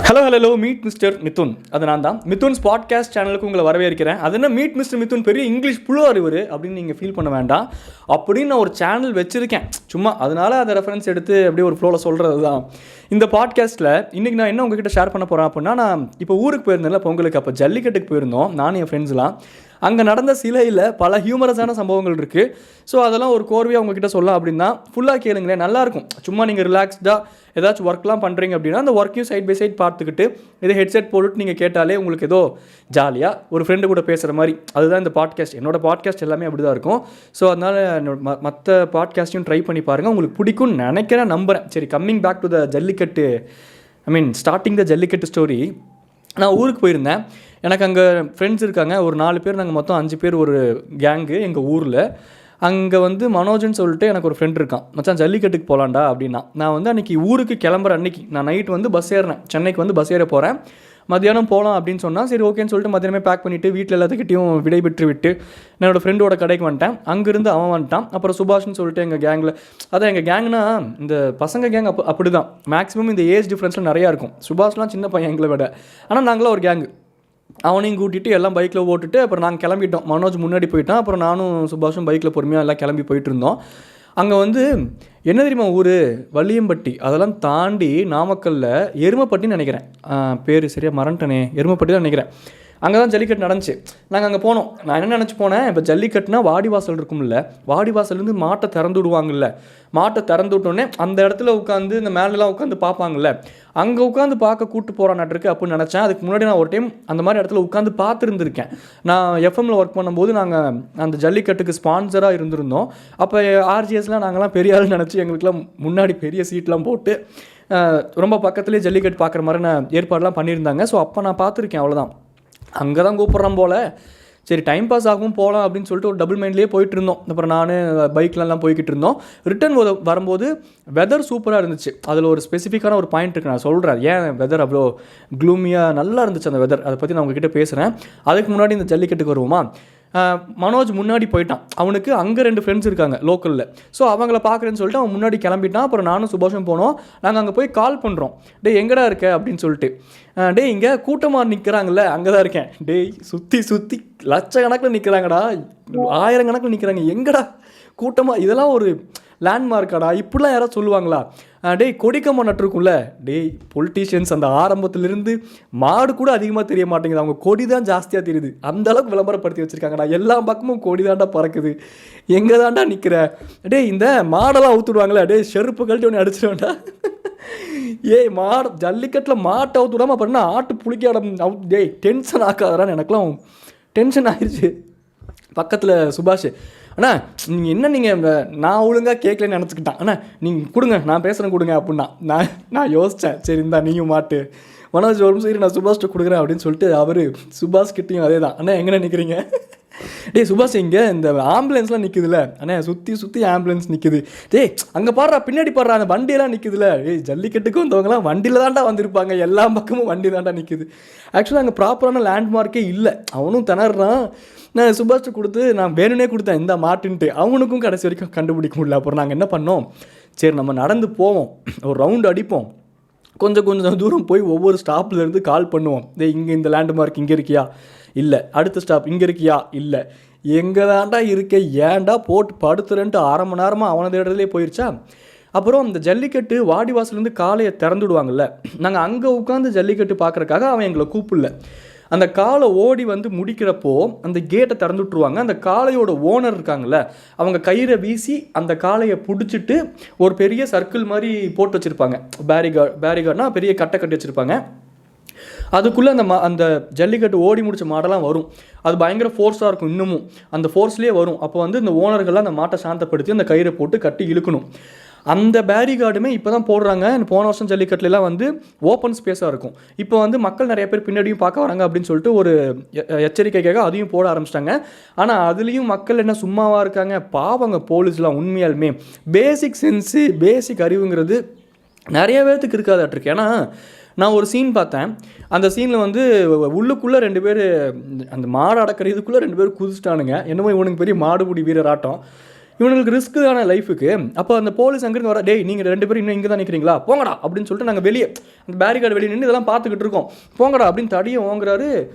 Hello meet mister Mithun. அது நான் தான். மிதுன்ஸ் பாட்காஸ்ட் சேனலுக்கு உங்களை வரவேற்கிறேன். அது என்ன மீட் மிஸ்டர் மிதுன் பெரிய இங்கிலீஷ் புழுவார் இவர் அப்படின்னு நீங்கள் ஃபீல் பண்ண வேண்டாம். அப்படின்னு நான் ஒரு சேனல் வச்சுருக்கேன் சும்மா, அதனால் அதை ரெஃபரன்ஸ் எடுத்து அப்படியே ஒரு ஃப்ளோவில் சொல்கிறது தான் இந்த பாட்காஸ்ட்டில். இன்றைக்கி நான் என்ன உங்ககிட்ட ஷேர் பண்ண போகிறேன் அப்படின்னா, நான் இப்போ ஊருக்கு போயிருந்தேன்ல பொங்கலுக்கு, அப்போ ஜல்லிக்கட்டுக்கு போயிருந்தோம் நானும் என் ஃப்ரெண்ட்ஸ்லாம். அங்கே நடந்த சிலையில் பல ஹியூமரஸான சம்பவங்கள் இருக்குது. ஸோ அதெல்லாம் ஒரு கோர்வையாக உங்ககிட்ட சொல்லலாம் அப்படின்னா ஃபுல்லாக கேளுங்களேன், நல்லாயிருக்கும். சும்மா நீங்கள் ரிலாக்ஸ்டாக ஏதாச்சும் ஒர்க்லாம் பண்ணுறீங்க அப்படின்னா அந்த ஒர்க்கையும் சைட் பை சைட் பார்த்துக்கிட்டு இதை ஹெட்செட் போட்டுட்டு நீங்கள் கேட்டாலே உங்களுக்கு ஏதோ ஜாலியாக ஒரு ஃப்ரெண்டு கூட பேசுகிற மாதிரி. அதுதான் இந்த பாட்காஸ்ட். என்னோட பாட்காஸ்ட் எல்லாமே அப்படி தான் இருக்கும். ஸோ அதனால் மற்ற பாட்காஸ்ட்டையும் ட்ரை பண்ணி பாருங்கள், உங்களுக்கு பிடிக்கும்னு நினைக்கிறேன், நம்புகிறேன். சரி, coming back to the Jallikattu, starting the Jallikattu story. நான் ஊருக்கு போயிருந்தேன். எனக்கு அங்கே ஃப்ரெண்ட்ஸ் இருக்காங்க, ஒரு 4 பேர், நாங்கள் மொத்தம் 5 பேர் ஒரு கேங்கு எங்கள் ஊரில். அங்கே மனோஜ்னு சொல்லிட்டு எனக்கு ஒரு ஃப்ரெண்ட் இருக்கான். மச்சான் ஜல்லிக்கட்டுக்கு போகலான்டா அப்படின்னா. நான் அன்றைக்கி ஊருக்கு கிளம்புற அன்றைக்கி நான் நைட் பஸ் ஏறினேன். சென்னைக்கு பஸ் ஏற போகிறேன். மத்தியானம் போகலாம் அப்படின்னு சொன்னால் சரி ஓகேன்னு சொல்லிட்டு மத்தியானமே பேக் பண்ணிவிட்டு வீட்டில் எல்லாத்துக்கிட்டையும் விடைபெற்று விட்டு என்னோடய ஃப்ரெண்டோட கடைக்கு வந்துட்டேன். அங்கேருந்து அவன் வந்துட்டான். அப்புறம் சுபாஷ்னு சொல்லிட்டு எங்கள் கேங்கில், அதான் எங்கள் கேங்னா இந்த பசங்க கேங் அப்படி தான் மேக்ஸிமம் இந்த ஏஜ் டிஃப்ரென்ஸில் நிறையா இருக்கும். சுபாஷ்லாம் சின்ன பையன் எங்களை விட. ஆனால் நாங்களாம் ஒரு கேங்கு. அவனையும் கூட்டிகிட்டு எல்லாம் பைக்கில் ஓட்டுட்டு அப்புறம் நாங்கள் கிளம்பிட்டோம். மனோஜ் முன்னாடி போயிட்டான். அப்புறம் நானும் சுபாஷும் பைக்கில் பொறுமையாக எல்லாம் கிளம்பி போயிட்டு இருந்தோம். அங்கே என்ன தெரியுமா ஊர், வள்ளியம்பட்டி. அதெல்லாம் தாண்டி நாமக்கல்லில் எருமைப்பட்டின்னு நினைக்கிறேன், பேர் சரியாக மறந்துட்டனே, எருமைப்பட்டி தான் நினைக்கிறேன். அங்கே தான் ஜல்லிக்கட்டு நடந்துச்சு. நாங்கள் அங்கே போனோம். நான் என்ன நினச்சி போனேன், இப்போ ஜல்லிக்கட்டுனா வாடிவாசல் இருக்கும்ல, வாடிவாசல்லேருந்து மாட்டை திறந்து விடுவாங்கல்ல, மாட்டை திறந்து விட்டோன்னே அந்த இடத்துல உட்காந்து இந்த மேலெலாம் உட்காந்து பார்ப்பாங்கல்ல, அங்கே உட்காந்து பார்க்க கூட்டு போகிறானாட்டிருக்கு அப்படின்னு நினச்சேன். அதுக்கு முன்னாடி நான் ஒரு டைம் அந்த மாதிரி இடத்துல உட்காந்து பார்த்துருந்துருக்கேன். நான் எஃப்எம்மில் ஒர்க் பண்ணும்போது நாங்கள் அந்த ஜல்லிக்கட்டுக்கு ஸ்பான்சராக இருந்திருந்தோம். அப்போ ஆர்ஜிஎஸ்லாம் நாங்கள்லாம் பெரிய ஆள் நினச்சி எங்களுக்குலாம் முன்னாடி பெரிய சீட்லாம் போட்டு ரொம்ப பக்கத்துலேயே ஜல்லிக்கட்டு பார்க்குற மாதிரி நான் ஏற்பாடுலாம் பண்ணியிருந்தாங்க. ஸோ அப்போ நான் பார்த்துருக்கேன், அவ்வளோதான். அங்கே தான் கூப்பிட்றோம் போல். சரி டைம் பாஸ் ஆகும் போகலாம் அப்படின்னு சொல்லிட்டு ஒரு டபுள் மைண்ட்லேயே போயிட்டு இருந்தோம். அப்புறம் நான் பைக்லலாம் போய்கிட்டு இருந்தோம். ரிட்டன் வரும்போது வெதர் சூப்பராக இருந்துச்சு. அதில் ஒரு ஸ்பெசிஃபிக்கான ஒரு பாயிண்ட் இருக்குது, நான் சொல்கிறேன் ஏன் வெதர் அவ்வளோ க்ளூமியாக நல்லா இருந்துச்சு அந்த வெதர். அதை பற்றி நான் உங்ககிட்ட பேசுகிறேன். அதுக்கு முன்னாடி இந்த ஜல்லிக்கட்டுக்கு வருவோமா. மனோஜ் முன்னாடி போயிட்டான். அவனுக்கு அங்கே 2 ஃப்ரெண்ட்ஸ் இருக்காங்க லோக்கலில். ஸோ அவங்கள பார்க்குறேன்னு சொல்லிட்டு அவன் முன்னாடி கிளம்பிட்டான். அப்புறம் நானும் சுபாஷும் போனோம். நாங்கள் அங்கே போய் கால் பண்ணுறோம், டே எங்கடா இருக்க அப்படின்னு சொல்லிட்டு. டே இங்கே கூட்டமாக நிற்கிறாங்கல்ல, அங்கே தான் இருக்கேன். டேய் சுற்றி லட்சக்கணக்கில் நிற்கிறாங்கடா, 1000 கணக்கில் நிற்கிறாங்க, எங்கடா கூட்டமாக, இதெல்லாம் ஒரு லேண்ட்மார்க்காடா, இப்படிலாம் யாராவது சொல்லுவாங்களா. டேய் கொடிக்கம்பம் நட்டுருக்கும்ல, டேய் பொலிட்டீஷியன்ஸ் அந்த ஆரம்பத்துலேருந்து மாடு கூட அதிகமாக தெரிய மாட்டேங்குது, அவங்க கொடி தான் ஜாஸ்தியாக தெரியுது, அந்தளவுக்கு விளம்பரப்படுத்தி வச்சுருக்காங்கடா, எல்லா பக்கமும் கொடி தாண்டா பறக்குது, எங்கே தாண்டா நிற்கிற, டேய் இந்த மாடெல்லாம் அவுத்துடுவாங்களே, டேய் செருப்பு கழட்டி ஒன்று அடிச்சிடுவேன்டா, ஏய் மாடு ஜல்லிக்கட்டில் மாட்டை அவுத்து விடாமல் அப்படின்னா ஆட்டு புளிக்காடம் அவுட், டேய் டென்ஷன் ஆக்காதான்னு எனக்குலாம் டென்ஷன் ஆயிடுச்சு. பக்கத்தில் சுபாஷ், அண்ணா நீங்கள் நான் ஒழுங்காக கேட்கலன்னு நினச்சிக்கிட்டான். அண்ணா நீங்கள் கொடுங்க, நான் பேசுகிறேன் கொடுங்க அப்படின்னா. நான் யோசித்தேன், சரி இருந்தா நீயும் மாட்டு, மனோஜ் ஒரு சரி நான் சுபாஷ்கிட்ட கொடுக்குறேன் அப்படின்னு சொல்லிட்டு அவர் சுபாஷ்கிட்டையும் அதே தான், அண்ணா எங்கே நிற்கிறீங்க, டேய் சுபாஷ் இங்கே இந்த ஆம்புலன்ஸ்லாம் நிற்குதுல்ல, அண்ணே சுற்றி ஆம்புலன்ஸ் நிற்குது, டேய் அங்கே பாடுறா பின்னாடி பாடுறா அந்த வண்டியெல்லாம் நிற்குதுல்ல, டேய் ஜல்லிக்கட்டுக்கு வந்தவங்களாம் வண்டியில் தாண்டா வந்திருப்பாங்க, எல்லா பக்கமும் வண்டி தாண்டா நிற்குது. ஆக்சுவலாக அங்கே ப்ராப்பரான லேண்ட்மார்க்கே இல்லை. அவனும் திணறான். நான் சுபாஷ்ட்டு கொடுத்து நான் வேணுனே கொடுத்தேன் இந்த மாட்டுன்ட்டு, அவனுக்கும் கடைசி வரைக்கும் கண்டுபிடிக்க முடியல. அப்புறம் நாங்கள் என்ன பண்ணோம், சரி நம்ம நடந்து போவோம், ஒரு ரவுண்டு அடிப்போம், கொஞ்சம் தூரம் போய் ஒவ்வொரு ஸ்டாப்லேருந்து கால் பண்ணுவோம், இங்கே இந்த லேண்ட்மார்க் இங்கே இருக்கியா, இல்லை, அடுத்த ஸ்டாப் இங்கே இருக்கியா, இல்லை, எங்கே தாண்டா இருக்க, ஏன்டா போட்டு படுத்துறேன்ட்டு 1/2 மணி நேரமாக அவனை தேடுறதுலே போயிடுச்சா. அப்புறம் அந்த ஜல்லிக்கட்டு வாடிவாசலேருந்து காலையை திறந்துடுவாங்கல்ல, நாங்கள் அங்கே உட்காந்து ஜல்லிக்கட்டு பார்க்குறக்காக அவன் எங்களை கூப்பிடல. அந்த காலை ஓடி முடிக்கிறப்போ அந்த கேட்டை திறந்து விட்ருவாங்க. அந்த காளையோட ஓனர் இருக்காங்கல்ல, அவங்க கயிறை வீசி அந்த காளையை பிடிச்சிட்டு ஒரு பெரிய சர்க்கிள் மாதிரி போட்டு வச்சுருப்பாங்க. பேரிகார்ட்னா பெரிய கட்டை கட்டி வச்சுருப்பாங்க. அதுக்குள்ளே அந்த ஜல்லிக்கட்டு ஓடி முடிச்ச மாடெல்லாம் வரும். அது பயங்கர ஃபோர்ஸாக இருக்கும், இன்னமும் அந்த ஃபோர்ஸ்லேயே வரும். அப்போ இந்த ஓனர்கள்லாம் அந்த மாட்டை சாந்தப்படுத்தி அந்த கயிறை போட்டு கட்டி இழுக்கணும். அந்த பேரிகார்டுமே இப்போ தான் போடுறாங்க. போன வருஷம் ஜல்லிக்கட்டுலாம் ஓப்பன் ஸ்பேஸாக இருக்கும். இப்போ மக்கள் நிறைய பேர் பின்னாடியும் பார்க்க வராங்க அப்படின்னு சொல்லிட்டு ஒரு எச்சரிக்கைக்காக அதையும் போட ஆரம்பிச்சிட்டாங்க. ஆனால் அதுலேயும் மக்கள் என்ன சும்மாவாக இருக்காங்க, பாவங்க போலீஸ்லாம். உண்மையாலுமே பேசிக் சென்ஸு பேசிக் அறிவுங்கிறது நிறைய பேர்த்துக்கு இருக்காதாட்டிருக்கு. ஏன்னா நான் ஒரு சீன் பார்த்தேன். அந்த சீனில் உள்ளுக்குள்ளே 2 பேர் அந்த மாடு அடக்கிற இதுக்குள்ளே 2 பேர் குதிச்சிட்டானுங்க. என்னமோ இவனுக்கு பெரிய மாடுபிடி வீரர் ஆட்டம். இவனுங்களுக்கு ரிஸ்க்கு தானே லைஃபுக்கு. அப்போ அந்த போலீஸ் அங்கேருந்து வர, டேய் நீங்கள் 2 பேரும் இன்னும் இங்கே தான் நிற்கிறீங்களா, போங்கடா அப்படின்னு சொல்லிட்டு நாங்கள் வெளியே அந்த பேரிகார்டு வெளியே நின்று இதெல்லாம் பார்த்துக்கிட்டு இருக்கோம். போங்கடா அப்படின்னு தடியை வாங்குறாரு.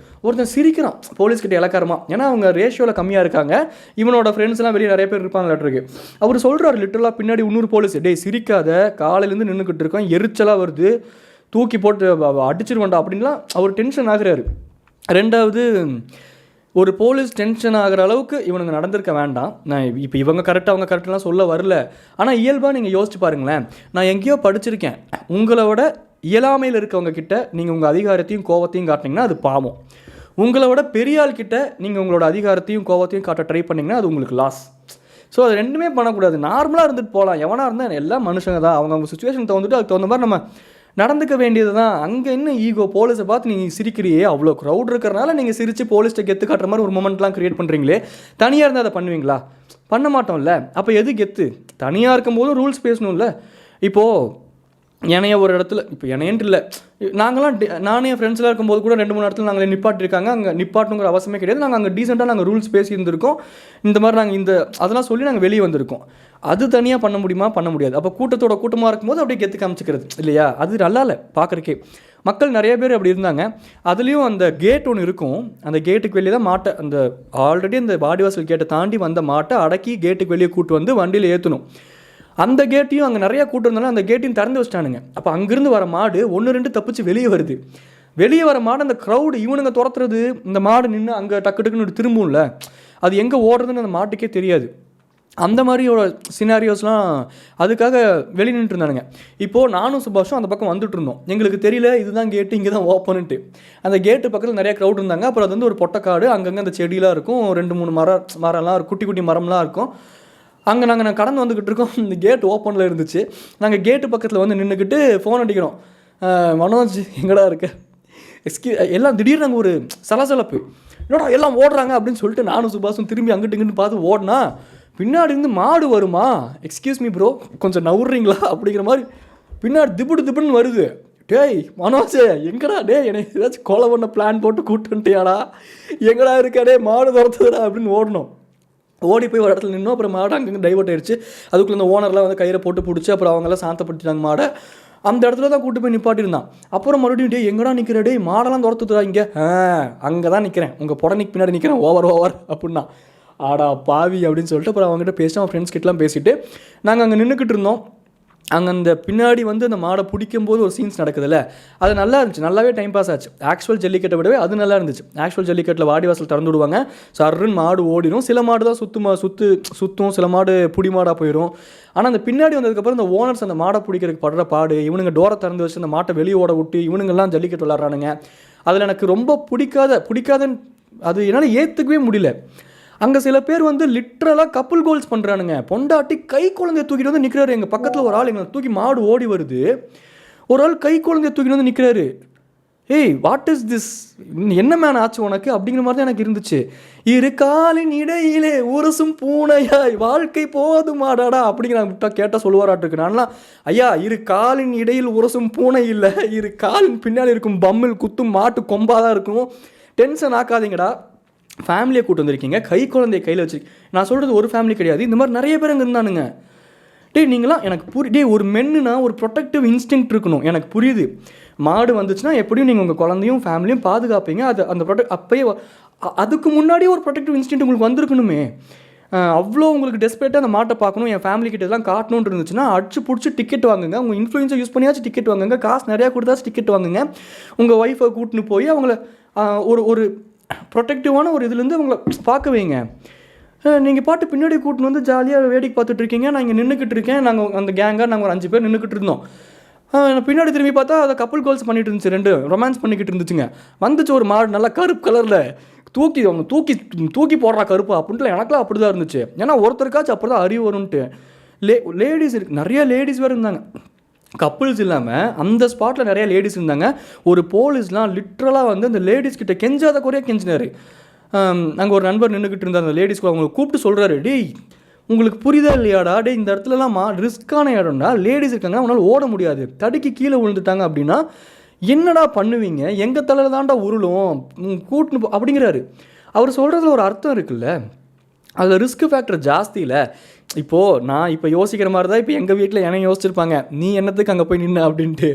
ஒருத்தன் சிரிக்கிறான் போலீஸ்கிட்ட இலக்காரமா. ஏன்னா அவங்க ரேஷியோவில் கம்மியாக இருக்காங்க. இவனோட ஃப்ரெண்ட்ஸ்லாம் வெளியே நிறைய பேர் இருப்பாங்களாட்டிருக்கு. அவர் சொல்கிறார் லிட்டரலாக பின்னாடி இன்னொரு போலீஸ், டேய் சிரிக்காத, காலையிலேருந்து நின்றுக்கிட்டு இருக்கோம், எரிச்சலாக வருது, தூக்கி போட்டு அடிச்சிருவேண்டா அப்படின்லாம் அவர் டென்ஷன் ஆகுறாரு. ரெண்டாவது, ஒரு போலீஸ் டென்ஷன் ஆகிற அளவுக்கு இவனுங்க நடந்திருக்க வேண்டாம். நான் இப்போ இவங்க கரெக்டாக அவங்க கரெக்டாலாம் சொல்ல வரல. ஆனால் இயல்பாக நீங்கள் யோசிச்சு பாருங்களேன். நான் எங்கேயோ படிச்சிருக்கேன், உங்களை விட இயலாமையில் இருக்கவங்க கிட்ட நீங்கள் உங்கள் அதிகாரத்தையும் கோவத்தையும் காட்டினீங்கன்னா அது பாவம். உங்களை விட பெரிய ஆள் கிட்ட நீங்கள் உங்களோட அதிகாரத்தையும் கோவத்தையும் காட்ட ட்ரை பண்ணிங்கன்னா அது உங்களுக்கு லாஸ். ஸோ அது ரெண்டுமே பண்ணக்கூடாது. நார்மலாக இருந்துட்டு போகலாம். எவனாக இருந்தால் எல்லாம் மனுஷங்க தான். அவங்க சுச்சுவேஷன் தகுந்துட்டு அதுக்கு தகுந்த மாதிரி நம்ம நடந்துக்க வேண்டியது தான். அங்கே என்ன ஈகோ, போலீஸை பார்த்து நீங்கள் சிரிக்கிறியே, அவ்வளோ க்ரௌட் இருக்கிறனால நீங்கள் சிரித்து போலீஸ்ட்டை கெத்து காட்டுற மாதிரி ஒரு மூமெண்ட்லாம் க்ரியேட் பண்ணுறீங்களே. தனியாக இருந்தால் அதை பண்ணுவீங்களா? பண்ண மாட்டோம்ல. அப்போ எது கெத்து? தனியாக இருக்கும்போதும் ரூல்ஸ் பேசணும்ல. இப்போது என்னைய ஒரு இடத்துல, இப்போ என்னையன்ட்டு இல்லை, நாங்களாம் நானே என் ஃப்ரெண்ட்ஸ்லாம் இருக்கும்போது கூட 2-3 இடத்துல நாங்களே நிப்பாட்டிருக்காங்க. அங்கே நிப்பாட்டுங்கிற அவசியமே கிடையாது. நாங்கள் அங்கே டீசெண்டாக நாங்கள் ரூல்ஸ் பேசியிருந்திருக்கோம். இந்த மாதிரி நாங்கள் அதெல்லாம் சொல்லி நாங்கள் வெளியே வந்திருக்கோம். அது தனியாக பண்ண முடியுமா? பண்ண முடியாது. அப்போ கூட்டத்தோட கூட்டமாக இருக்கும்போது அப்படியே கெத்து காமிச்சிக்கிறது இல்லையா? அது நல்லா இல்லை பார்க்குறக்கே. மக்கள் நிறைய பேர் அப்படி இருந்தாங்க. அதுலேயும் அந்த கேட் ஒன்று இருக்கும். அந்த கேட்டுக்கு வெளியே தான் மாட்டை, அந்த ஆல்ரெடி அந்த வாடிவாசல் கேட்டை தாண்டி வந்த மாட்டை அடக்கி கேட்டுக்கு வெளியே கூட்டு வந்து வண்டியில் ஏற்றணும். அந்த கேட்டையும் அங்கே நிறையா கூட்டம் இருந்தாலும் அந்த கேட்டையும் திறந்து வச்சிட்டானுங்க. அப்போ அங்கேருந்து வர மாடு 1-2 தப்பிச்சு வெளியே வருது. வெளியே வர மாடு அந்த க்ரௌடு இவனுங்க துரத்துறது, இந்த மாடு நின்று அங்கே டக்கு டக்குன்னு திரும்பும்ல, அது எங்கே ஓடுறதுன்னு அந்த மாட்டுக்கே தெரியாது. அந்த மாதிரியோட சினாரியோஸ்லாம் அதுக்காக வெளியே நின்றுட்டு இருந்தானுங்க. இப்போது நானும் சுபாஷும் அந்த பக்கம் வந்துட்டு இருந்தோம். எங்களுக்கு தெரியல இதுதான் கேட்டு, இங்கே தான் ஓப்பனுன்ட்டு. அந்த கேட்டு பக்கத்தில் நிறைய க்ரௌட் இருந்தாங்க. அப்புறம் அது வந்து ஒரு பொட்டக்காடு, அங்கங்கே அந்த செடியெலாம் இருக்கும், 2-3 மரம்லாம் குட்டி குட்டி மரம்லாம் இருக்கும். அங்கே நாங்கள் கடந்து வந்துக்கிட்டு இருக்கோம். இந்த கேட் ஓப்பனில் இருந்துச்சு. நாங்கள் கேட்டு பக்கத்தில் வந்து நின்றுக்கிட்டு ஃபோன் அடிக்கிறோம். மனோஜ் எங்கடா இருக்க, எல்லாம் திடீர்னு நாங்கள் ஒரு சலசலப்பு, என்னடா எல்லாம் ஓடுறாங்க அப்படின்னு சொல்லிட்டு நானும் சுபாஷும் திரும்பி அங்கிட்டு இங்கிட்டு பார்த்து ஓடினா பின்னாடி இருந்து மாடு வருமா, எக்ஸ்கியூஸ் மீ ப்ரோ கொஞ்சம் நவுறீங்களா அப்படிங்கிற மாதிரி பின்னாடி திப்புன்னு வருது. டேய் மனோஜ் எங்கடா, டே என்னை ஏதாச்சும் கொலை பண்ண பிளான் போட்டு கூப்பிட்டுன்ட்டியாடா, எங்கடா இருக்கா, மாடு துரத்துதுடா அப்படின்னு ஓடணும். ஓடி போய் ஒரு இடத்துல நின்னோம். அப்புறம் மாடு அங்கங்கே டைவர்ட் ஆயிடுச்சு. அதுக்குள்ளே இந்த ஓனர்லாம் வந்து கயிறை போட்டு பிடிச்சி அப்புறம் அவங்கெல்லாம் சாந்தப்படுத்திட்டாங்க மாடை. அந்த இடத்துல தான் கூட்டு போய் நிப்பாட்டியிருந்தான். அப்புறம் மறுபடியும் டே எங்கடா நிற்கிற, டே மாடெல்லாம் துரத்துதுடா இங்கே, அங்கே தான் நிற்கிறேன், உங்கள் புடனைக்கு பின்னாடி நிற்கிறேன், ஓவர் அப்படின்னா. ஆடா பாவி அப்படின்னு சொல்லிட்டு அப்புறம் அவங்ககிட்ட பேசிட்டு அவன் ஃப்ரெண்ட்ஸ் கிட்டலாம் பேசிவிட்டு நாங்கள் அங்கே நின்றுக்கிட்டு இருந்தோம். அங்கே அந்த பின்னாடி வந்து அந்த மாடை பிடிக்கும்போது ஒரு சீன்ஸ் நடக்குதுல்ல, அது நல்லா இருந்துச்சு. நல்லாவே டைம் பாஸ் ஆச்சு. ஆக்சுவல் ஜல்லிக்கட்டை விடவே அது நல்லா இருந்துச்சு. ஆக்சுவல் ஜல்லிக்கட்டில் வாடிவாசல் திறந்து விடுவாங்க, சர்ன்னு மாடு ஓடிடும். சில மாடு தான் சுற்றும், சில மாடு புடி மாடாக போயிடும். ஆனால் அந்த பின்னாடி வந்ததுக்கப்புறம் இந்த ஓனர்ஸ் அந்த மாடை பிடிக்கிறதுக்கு படுற பாடு, இவனுங்க டோரை திறந்து வச்சு அந்த மாட்டை வெளியே ஓட விட்டு இவனுங்கெல்லாம் ஜல்லிக்கட்டு விளாட்றானுங்க. அதில் எனக்கு ரொம்ப பிடிக்காதன்னு அது என்னால் ஏற்றுக்கவே முடியல. அங்கே சில பேர் வந்து லிட்ரலாக கப்புள் கோல்ஸ் பண்ணுறானுங்க. பொண்டாட்டி கை குழந்தைய தூக்கிட்டு வந்து நிற்கிறாரு. எங்கள் பக்கத்தில் ஒரு ஆள் எங்களை தூக்கி மாடு ஓடி வருது, ஒரு ஆள் கை குழந்தைய தூக்கிட்டு வந்து நிற்கிறாரு. ஏய் வாட் இஸ் திஸ், என்ன மேன் ஆச்சு உனக்கு அப்படிங்கிற மாதிரி தான் எனக்கு இருந்துச்சு. இரு காலின் இடையிலே உரசும் பூனையாய் வாழ்க்கை போதுமாடாடா அப்படிங்கிற விட்டா கேட்டால் சொல்லுவாராட்டிருக்கு. நான்லாம் ஐயா இரு காலின் இடையில் உரசும் பூனை இல்லை, இரு காலின் பின்னாடி இருக்கும் பம்மில் குத்தும் மாட்டு கொம்பாக தான் இருக்கும். டென்ஷன் ஆக்காதீங்கடா. ஃபேமிலியை கூட்டு வந்திருக்கீங்க, கை குழந்தைய கையில் வச்சுருக்கீங்க. நான் சொல்கிறது ஒரு ஃபேமிலி கிடையாது, இந்த மாதிரி நிறைய பேர் அங்கே இருந்தானுங்க. நீங்களாம் எனக்கு ஒரு மென்னுனா ஒரு ப்ரொடெக்டிவ் இன்ஸ்டிங்க்ட் இருக்கணும். எனக்கு புரியுது, மாடு வந்துச்சுன்னா எப்படியும் நீங்கள் உங்கள் குழந்தையும் ஃபேமிலியும் பாதுகாப்பீங்க. அது அந்த அப்போயே அதுக்கு முன்னாடியே ஒரு ப்ரொடெக்டிவ் இன்ஸ்டிங்க்ட் உங்களுக்கு வந்திருக்கணுமே. அவ்வளோ உங்களுக்கு டெஸ்பரேட்டாக அந்த மாட்டை பார்க்கணும், என் ஃபேமிலி கிட்ட எல்லாம் காட்டணுன்னு இருந்துச்சுன்னா அடிச்சு பிடிச்சி டிக்கெட் வாங்குங்க. உங்கள் இன்ஃப்ளூயன்ஸை யூஸ் பண்ணியாச்சும் டிக்கெட் வாங்குங்க, காசு நிறையா கொடுத்தாச்சும் டிக்கெட் வாங்குங்க. உங்கள் ஒய்ஃபை கூட்டின்னு போய் அவங்கள ஒரு ப்ரொடெக்டிவான ஒரு இதுலேருந்து அவங்கள பார்க்க வைங்க. நீங்கள் பாட்டு பின்னாடி கூட்டின்னு வந்து ஜாலியாக வேடிக்கை பார்த்துட்ருக்கீங்க. நான் இங்கே நின்றுக்கிட்டு இருக்கேன். நாங்கள் அந்த கேங்காக நாங்கள் ஒரு 5 பேர் நின்றுக்கிட்டு இருந்தோம். பின்னாடி திரும்பி பார்த்தா அதை கப்புள் கோல்ஸ் பண்ணிட்டு இருந்துச்சு, 2 ரொமான்ஸ் பண்ணிக்கிட்டு இருந்துச்சுங்க. வந்துச்சு ஒரு மாடு நல்லா கருப்பு கலரில், தூக்கி போடுறா கருப்பு அப்படின்ட்டு எனக்குலாம் அப்படி தான் இருந்துச்சு. ஏன்னா ஒருத்தருக்காச்சும் அப்படி தான் அறிவு வரும்ன்ட்டு. லேடிஸ் நிறைய லேடிஸ் வேறு இருந்தாங்க, கப்புள்ஸ் இல்லாமல் அந்த ஸ்பாட்டில் நிறைய லேடிஸ் இருந்தாங்க. ஒரு போலீஸ்லாம் லிட்ரலாக வந்து அந்த லேடிஸ்கிட்ட கெஞ்சாத குறையாக கெஞ்சினார். அங்கே ஒரு நண்பர் நின்றுக்கிட்டு இருந்தார். அந்த லேடிஸ்க்கு அவங்களை கூப்பிட்டு சொல்கிறாரு, டேய் உங்களுக்கு புரியுதா இல்லையாடா, டே இந்த இடத்துலலாம் ரிஸ்க்கான இடம்டா, லேடிஸ் இருக்காங்க, அவனால் ஓட முடியாது, தடுக்கி கீழே விழுந்துட்டாங்க அப்படின்னா என்னடா பண்ணுவீங்க, எங்கள் தலையில் தான்டா உருளும், கூட்டுன்னு அப்படிங்கிறாரு. அவர் சொல்கிறதுல ஒரு அர்த்தம் இருக்குல்ல, அதில் ரிஸ்க் ஃபேக்டர் ஜாஸ்தி இல்லை. இப்போது நான் இப்போ யோசிக்கிற மாதிரி தான் இப்போ எங்கள் வீட்டில் என்ன யோசிச்சிருப்பாங்க, நீ என்னத்துக்கு அங்கே போய் நின்று அப்படின்ட்டு.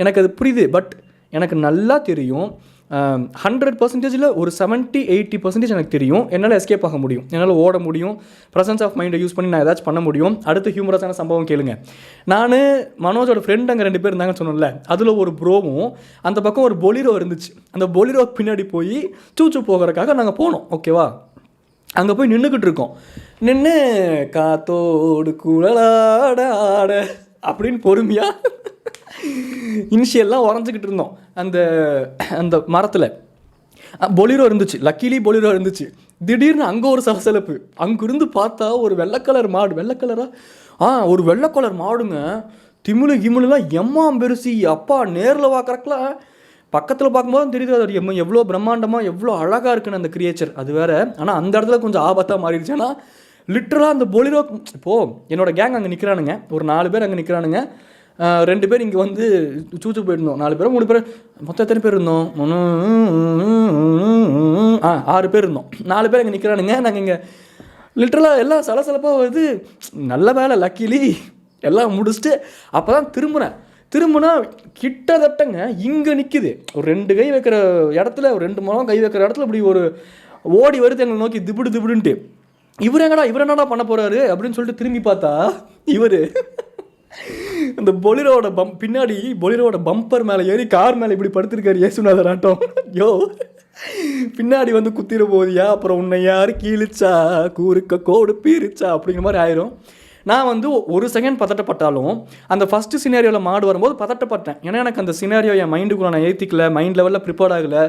எனக்கு அது புரியுது. பட் எனக்கு நல்லா தெரியும் 100%ல் ஒரு 70-80% எனக்கு தெரியும் என்னால் எஸ்கேப் ஆக முடியும், என்னால் ஓட முடியும், ப்ரெசன்ஸ் ஆஃப் மைண்டை யூஸ் பண்ணி நான் ஏதாச்சும் பண்ண முடியும். அடுத்து ஹியூமரஸான சம்பவம் கேளுங்க. நான் மனோஜோட ஃப்ரெண்ட் அங்கே 2 பேர் இருந்தாங்கன்னு சொன்னோம்ல, அதில் ஒரு ப்ரோவும் அந்த பக்கம் ஒரு பொலிரோ இருந்துச்சு. அந்த பொலிரோ பின்னாடி போய் சூச்சு போகிறதுக்காக நாங்கள் போனோம். ஓகேவா, அங்கே போய் நின்றுக்கிட்டு இருக்கோம். நின்று காத்தோடு குழலாட ஆட அப்படின்னு பொறுமையாக இனிஷியல்லாம் உறைஞ்சிக்கிட்டு இருந்தோம். அந்த அந்த மரத்தில் பொலிரோ இருந்துச்சு, லக்கிலி பொலிரோ இருந்துச்சு. திடீர்னு அங்கே ஒரு சலசலப்பு. அங்கிருந்து பார்த்தா ஒரு வெள்ளை கலர் மாடு, வெள்ளை கலராக ஒரு வெள்ளை கலர் மாடுங்க. திமிழுலாம் எம்மாம் பெருசி, அப்பா நேரில் பார்க்குறக்கெல்லாம் பக்கத்தில் பார்க்கும்போது தெரியுது அது எவ்வளோ பிரம்மாண்டமாக எவ்வளோ அழகாக இருக்குன்னு அந்த கிரியேச்சர். அது வேறு. ஆனால் அந்த இடத்துல கொஞ்சம் ஆபத்தாக மாறிடுச்சு. ஏன்னா லிட்டரலாக அந்த பொலிரோ இப்போது என்னோடய கேங் அங்கே நிற்கிறானுங்க, ஒரு 4 பேர் அங்கே நிற்கிறானுங்க, 2 பேர் இங்கே வந்து சூச்சு போயிருந்தோம். 4 பேர் 3 பேர் மொத்தம் எத்தனை பேர் இருந்தோம்? 6 பேர் இருந்தோம். 4 பேர் அங்கே நிற்கிறானுங்க. நாங்கள் இங்கே லிட்டரலாக எல்லாம் சலசலப்பாக வருது. நல்ல வேலை, லக்கிலி எல்லாம் முடிச்சுட்டு அப்போ தான் திரும்பினா கிட்டத்தட்டங்க இங்கே நிற்கிது. ஒரு 2 கை வைக்கிற இடத்துல, ஒரு 2 முழம் கை வைக்கிற இடத்துல இப்படி ஒரு ஓடி வருது எங்களை நோக்கி திபுடுன்ட்டு. இவர் என்னடா பண்ண போகிறாரு அப்படின்னு சொல்லிட்டு திரும்பி பார்த்தா இவர் அந்த பொலிரோட பின்னாடி பொலிரோட பம்பர் மேலே ஏறி கார் மேலே இப்படி படுத்திருக்காரு இயேசுநாதர் ஆட்டம். யோ, பின்னாடி வந்து குத்திர போதியா, அப்புறம் உன்னை யார் கீழிச்சா கூறுக்க கோடு பீரிச்சா அப்படிங்கிற மாதிரி ஆயிரும். நான் வந்து ஒரு செகண்ட் பதட்டப்பட்டாலும் அந்த ஃபஸ்ட்டு சினாரியோவில் மாடு வரும்போது பதட்டப்பட்டேன். ஏன்னா எனக்கு அந்த சினாரியோ என் மைண்டுக்குள்ள நான் ஏற்றிக்கல, மைண்ட் லெவலில் ப்ரிப்பேர்ட் ஆகலை,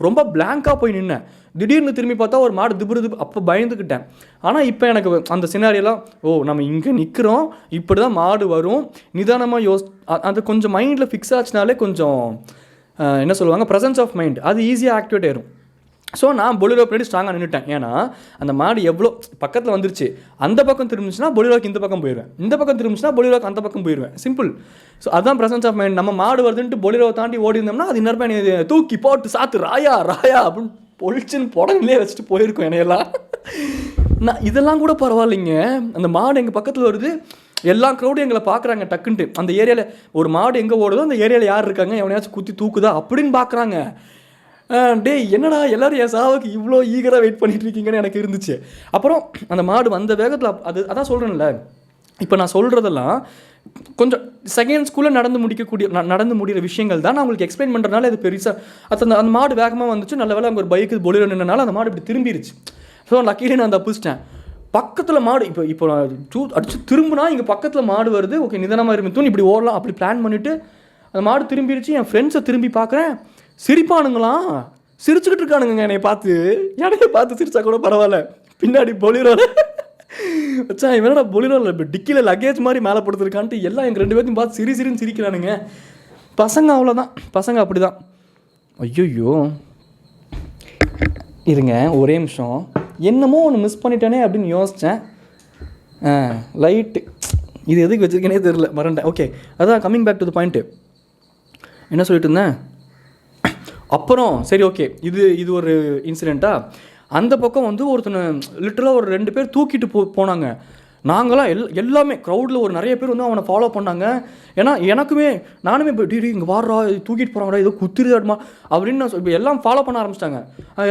ரொம்ப பிளாங்காக போய் நின்னேன். திடீர்னு திரும்பி பார்த்தா ஒரு மாடு திபுருது, அப்போ பயந்துக்கிட்டேன். ஆனால் இப்போ எனக்கு அந்த சினாரியெல்லாம் நம்ம இங்கே நிற்கிறோம், இப்படி தான் மாடு வரும், நிதானமாக அது கொஞ்சம் மைண்டில் ஃபிக்ஸ் ஆச்சுனாலே கொஞ்சம் என்ன சொல்லுவாங்க, ப்ரெசன்ஸ் ஆஃப் மைண்ட், அது ஈஸியாக ஆக்டிவேட் ஆயிரும். ஸோ நான் பொலிரோ பின்னாடி ஸ்ட்ராங்காக நின்றுட்டேன். ஏன்னா அந்த மாடு எவ்வளோ பக்கத்தில் வந்துருச்சு, அந்த பக்கம் திரும்பிச்சுன்னா பொலிரோக்கு இந்த பக்கம் போயிடுவேன், இந்த பக்கம் திரும்பிச்சுன்னா பொலிரோக்கு அந்த பக்கம் போயிடுவேன். சிம்பிள். ஸோ அதுதான் ப்ரெசன்ஸ் ஆஃப் மைண்ட். நம்ம மாடு வருதுன்ட்டு பொலிரோவை தாண்டி ஓடி இருந்தோம்னா அது இன்னொரு தூக்கி போட்டு சாத்து ராயா அப்படின்னு பொழிச்சுன்னு புடங்கிலே வச்சுட்டு போயிருக்கோம் என்னையெல்லாம். நான் இதெல்லாம் கூட பரவாயில்லைங்க, அந்த மாடு எங்கள் பக்கத்தில் வருது, எல்லா க்ரௌடும் எங்களை பார்க்குறாங்க. டக்குன்ட்டு அந்த ஏரியாவில் ஒரு மாடு எங்கே ஓடுதோ அந்த ஏரியாவில் யார் இருக்காங்க, எவனையாச்சும் குத்தி தூக்குதா அப்படின்னு பார்க்குறாங்க. என்னடா எல்லோரும் என் சாவுக்கு இவ்வளோ ஈகராக வெயிட் பண்ணிட்டு இருக்கீங்கன்னு எனக்கு இருந்துச்சு. அப்புறம் அந்த மாடு வந்த வேகத்தில் அதான் சொல்கிறேன்ல, இப்போ நான் சொல்கிறதெல்லாம் கொஞ்சம் செகண்ட்ஸ்குள்ளே நடந்து முடிகிற விஷயங்கள் தான். நான் உங்களுக்கு எக்ஸ்பிளைன் பண்ணுறதுனால இது பெருசாக அந்த மாடு வேகமாக வந்துச்சு. நல்ல வேலை அங்கே ஒரு பைக்கு பொலிரோ நின்றனால அந்த மாடு இப்படி திரும்பிடுச்சு. ஸோ லக்கிலி நான் தப்பிச்சிட்டேன். பக்கத்தில் மாடு இப்போ நான் அடிச்சு திரும்பினா இங்கே பக்கத்தில் மாடு வருது, ஓகே நிதானமாக இருந்தும் இப்படி ஓடலாம் அப்படி பிளான் பண்ணிவிட்டு அந்த மாடு திரும்பிடுச்சு. என் ஃப்ரெண்ட்ஸை திரும்பி பார்க்குறேன், சிரிப்பானுங்களாம், சிரிச்சுக்கிட்டு இருக்கானுங்க என்னைய பார்த்து சிரிச்சா கூட பரவாயில்ல. பின்னாடி பொலிரோல வச்சா இவனோட பொலிரோல இப்போ டிக்கியில் லக்கேஜ் மாதிரி மேலே படுத்துருக்கான்ட்டு எல்லாம் எங்கள் 2 பேர்த்தையும் பார்த்து சிரின்னு சிரிக்கிறானுங்க. பசங்க அவ்வளோதான், பசங்க அப்படி தான். ஐயோ இருங்க ஒரே நிமிஷம், என்னமோ ஒன்று மிஸ் பண்ணிட்டேனே அப்படின்னு யோசித்தேன். லைட்டு இது எதுக்கு வச்சுருக்கேனே தெரில, மறண்டேன். ஓகே, அதான் coming back to the point. என்ன சொல்லிட்டு இருந்தேன்? அப்புறம் சரி ஓகே, இது ஒரு இன்சிடெண்ட்டாக. அந்த பக்கம் வந்து ஒருத்தனை லிட்டரலாக ஒரு 2 பேர் தூக்கிட்டு போனாங்க. நாங்களாம் எல்லாமே க்ரௌடில் ஒரு நிறைய பேர் வந்து அவனை ஃபாலோ பண்ணாங்க. ஏன்னா நானுமே இப்போ இங்கே வாடுறா தூக்கிட்டு போகிறாங்கடா ஏதோ குத்திருதாடுமா அப்படின்னு நான் இப்போ எல்லாம் ஃபாலோ பண்ண ஆரம்பிச்சிட்டாங்க.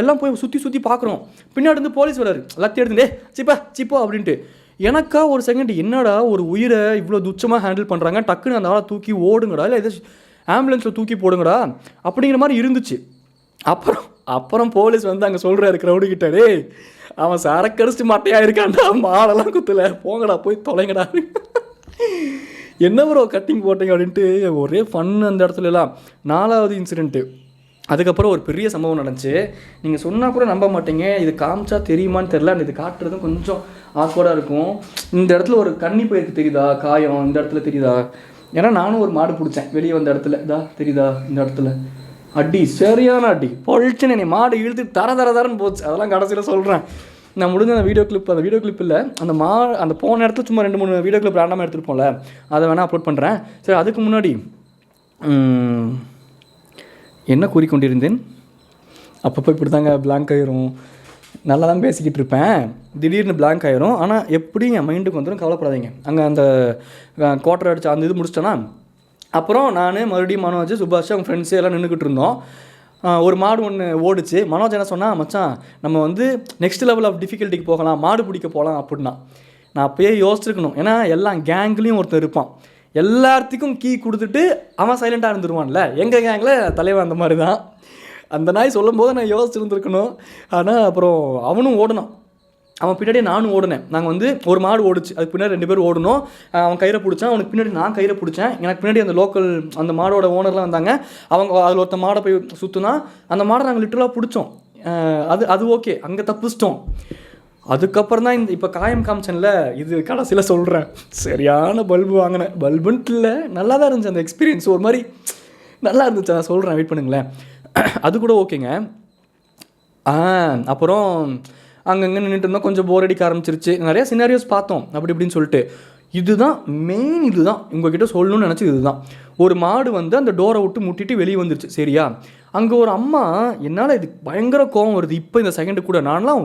எல்லாம் போய் சுற்றி பார்க்குறோம். பின்னாடி வந்து போலீஸ் வராரு, லத்தி எடுத்துட்டே சிப்போ அப்படின்ட்டு. எனக்கா ஒரு செகண்ட் என்னடா ஒரு உயிரை இவ்வளோ துச்சமாக ஹேண்டில் பண்ணுறாங்க, டக்குன்னு அந்த ஆளை தூக்கி ஓடுங்கடா, இல்லை ஏதோ ஆம்புலன்ஸில் தூக்கி போடுங்கடா அப்படிங்கிற மாதிரி இருந்துச்சு. அப்புறம் போலீஸ் வந்து அங்கே சொல்கிறாரு க்ரௌடுக்கிட்ட, டேய் அவன் சரக்கடிச்சிட்டு மட்டையாக இருக்கான்டா, மாடெல்லாம் குத்தலை, போங்கடா போய் தொலைங்கடா. என்ன ப்ரோ கட்டிங் போட்டீங்க அப்படின்ட்டு ஒரே ஃபன் அந்த இடத்துலலாம். 4வது இன்சிடெண்ட்டு. அதுக்கப்புறம் ஒரு பெரிய சம்பவம் நடந்துச்சு. நீங்கள் சொன்னால் கூட நம்ப மாட்டீங்க, இது காமிச்சா தெரியுமான்னு தெரில, இது காட்டுறதும் கொஞ்சம் ஆக்வர்டாக இருக்கும். இந்த இடத்துல ஒரு கன்னி போயிருக்கு தெரியுதா, காயம் இந்த இடத்துல தெரியுதா? ஏன்னா நானும் ஒரு மாடு பிடிச்சேன் வெளியே வந்த இடத்துல, தெரியுதா இந்த இடத்துல அடி, சரியான அடி பொழிச்சுன்னு என்னை மாடு இழுத்து தரன்னு போச்சு. அதெல்லாம் கடைசியில் சொல்கிறேன். நான் முடிஞ்ச அந்த வீடியோ கிளிப் இல்லை, அந்த போன இடத்துல சும்மா 2-3 வீடியோ கிளிப் ரேண்டமாக எடுத்துகிட்டு போகல, அதை வேணால் அப்லோட் பண்ணுறேன். சரி, அதுக்கு முன்னாடி என்ன கூறிக்கொண்டிருந்தேன், அப்பப்போ இப்படி தாங்க பிளாங்க் ஆயிரும். நல்லா தான் பேசிக்கிட்டு இருப்பேன், திடீர்னு பிளாங்க் ஆயிரும். ஆனால் எப்படி என் மைண்டுக்கு வந்துடும், கவலைப்படாதீங்க. அங்கே அந்த குவார்டர் அடிச்சு அந்த இது முடிச்சிட்டேன்னா, அப்புறம் நான் மறுபடியும் மனோஜ், சுபாஷ், அவங்க ஃப்ரெண்ட்ஸு எல்லாம் நின்றுக்கிட்டு இருந்தோம். ஒரு மாடு ஒன்று ஓடிச்சு. மனோஜ் என்ன சொன்னால், மச்சான் நம்ம வந்து நெக்ஸ்ட் லெவல் ஆஃப் டிஃபிகல்ட்டிக்கு போகலாம், மாடு பிடிக்க போகலாம் அப்படின்னா. நான் அப்போயே யோசிச்சிருக்கணும். ஏன்னா எல்லா கேங்லேயும் ஒருத்தர் இருப்பான், எல்லாத்துக்கும் கீ கொடுத்துட்டு அவன் சைலண்ட்டாக இருந்துருவான்ல. எங்கள் கேங்கில் தலைவன் அந்த மாதிரி தான். அந்த நாய் சொல்லும் போது நான் யோசிச்சுருந்துருக்கணும். ஆனால் அப்புறம் அவனும் ஓடினான், அவன் பின்னாடியே நானும் ஓடினேன். நாங்கள் வந்து ஒரு மாடு ஓடிச்சு, அதுக்கு பின்னாடி 2 பேர் ஓடணும். அவன் கயிறை பிடிச்சான், அவனுக்கு பின்னாடி நான் கயிறை பிடிச்சேன். எனக்கு பின்னாடி அந்த லோக்கல் அந்த மாடோட ஓனர்லாம் வந்தாங்க. அவங்க அதில் ஒருத்த மாடை போய் சுற்றுனா, அந்த மாடை நாங்கள் லிட்டரலாக பிடிச்சோம். அது ஓகே, அங்கே தப்பிச்சிட்டோம். அதுக்கப்புறம் தான் இப்போ காயம் காமிச்சனில் இது கடைசியில் சொல்கிறேன், சரியான பல்பு வாங்கினேன். பல்புன்ட்டு இல்லை, நல்லா தான் இருந்துச்சு அந்த எக்ஸ்பீரியன்ஸ், ஒரு மாதிரி நல்லா இருந்துச்சு. நான் சொல்கிறேன், வெயிட் பண்ணுங்களேன். அது கூட ஓகேங்க. அப்புறம் அங்கங்கே நின்றுட்டு இருந்தோம், கொஞ்சம் போர் அடிக்க ஆரம்பிச்சிருச்சு. நிறையா சினாரியோஸ் பார்த்தோம் அப்படி இப்படின்னு சொல்லிட்டு. இதுதான் மெயின், இதுதான் உங்ககிட்ட சொல்லணும்னு நினச்சி. இதுதான் ஒரு மாடு வந்து அந்த டோரை விட்டு முட்டிட்டு வெளியே வந்துருச்சு, சரியா? அங்கே ஒரு அம்மா, என்னால் இது பயங்கர கோவம் வருது இப்போ இந்த செகண்டு கூட. நான்லாம்